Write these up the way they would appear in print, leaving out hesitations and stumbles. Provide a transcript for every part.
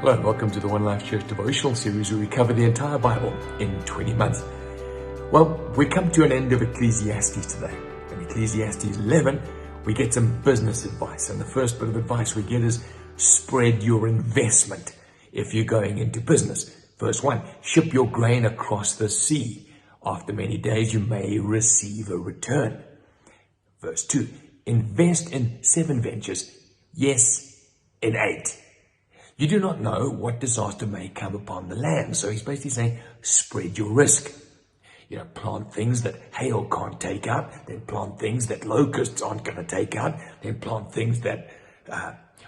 Hello and welcome to the One Life Church devotional series where we cover the entire Bible in 20 months. Well, we come to an end of Ecclesiastes today. In Ecclesiastes 11, we get some business advice. And the first bit of advice we get is spread your investment if you're going into business. Verse 1, ship your grain across the sea. After many days, you may receive a return. Verse 2, invest in 7 ventures. Yes, in 8. You do not know what disaster may come upon the land. So he's basically saying, spread your risk. Plant things that hail can't take out, then plant things that locusts aren't going to take out, then plant things that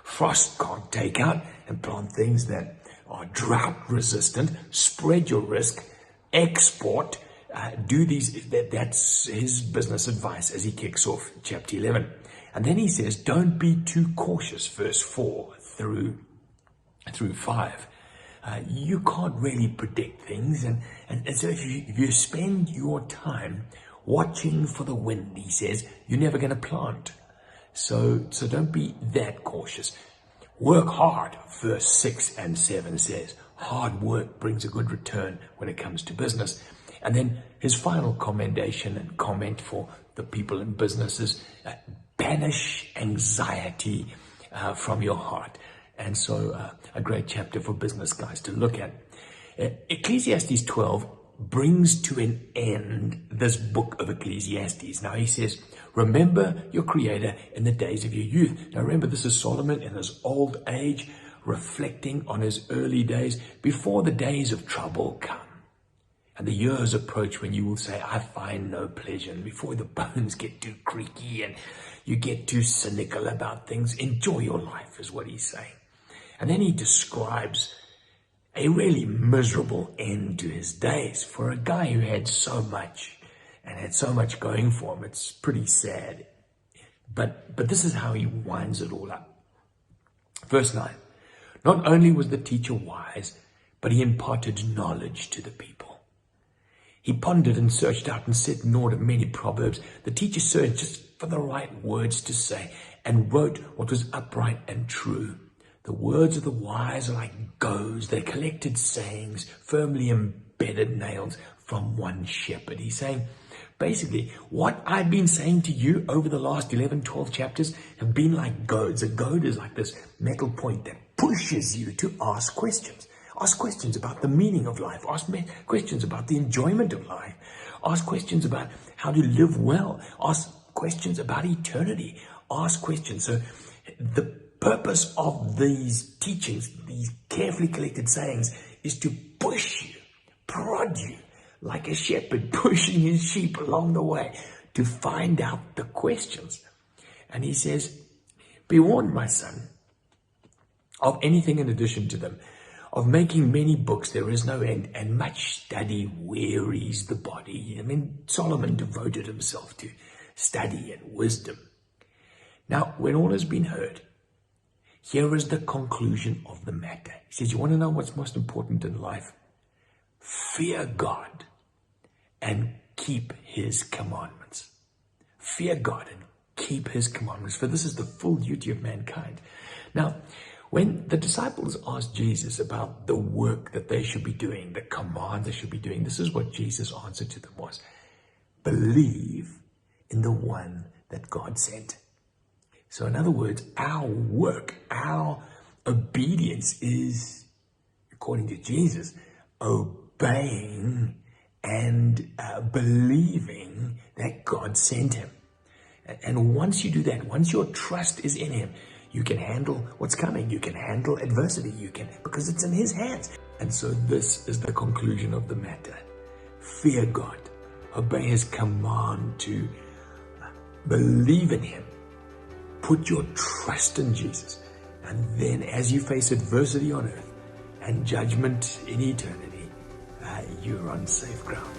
frost can't take out, and plant things that are drought resistant. Spread your risk, export, do these. That's his business advice as he kicks off chapter 11. And then he says, don't be too cautious, verse 4 through 5. You can't really predict things, and so if you spend your time watching for the wind, he says, you're never going to plant. So don't be that cautious. Work hard, verse 6 and 7 says. Hard work brings a good return when it comes to business. And then his final commendation and comment for the people in business is banish anxiety from your heart. And so a great chapter for business guys to look at. Ecclesiastes 12 brings to an end this book of Ecclesiastes. Now he says, remember your Creator in the days of your youth. Now remember, this is Solomon in his old age, reflecting on his early days before the days of trouble come. And the years approach when you will say, I find no pleasure. And before the bones get too creaky and you get too cynical about things, enjoy your life is what he's saying. And then he describes a really miserable end to his days. For a guy who had so much and had so much going for him, it's pretty sad. But this is how he winds it all up. Verse 9, not only was the teacher wise, but he imparted knowledge to the people. He pondered and searched out and set in order many proverbs. The teacher searched just for the right words to say and wrote what was upright and true. The words of the wise are like goads. They collected sayings, firmly embedded nails from one shepherd. He's saying, basically, what I've been saying to you over the last 11, 12 chapters have been like goads. A goad is like this metal point that pushes you to ask questions. Ask questions about the meaning of life. Ask questions about the enjoyment of life. Ask questions about how to live well. Ask questions about eternity. Ask questions. So the purpose of these teachings, these carefully collected sayings, is to push you, prod you, like a shepherd pushing his sheep along the way to find out the questions. And he says, be warned, my son, of anything in addition to them. Of making many books there is no end, and much study wearies the body. I mean, Solomon devoted himself to study and wisdom. Now, when all has been heard, here is the conclusion of the matter. He says, you want to know what's most important in life? Fear God and keep his commandments. Fear God and keep his commandments, for this is the full duty of mankind. Now, when the disciples asked Jesus about the work that they should be doing, the commands they should be doing, this is what Jesus' answer to them was. Believe in the one that God sent. So in other words, our work, our obedience is, according to Jesus, obeying and believing that God sent him. And once you do that, once your trust is in him, you can handle what's coming. You can handle adversity. Because it's in his hands. And so this is the conclusion of the matter. Fear God. Obey his command to believe in him. Put your trust in Jesus. And then as you face adversity on earth and judgment in eternity, you're on safe ground.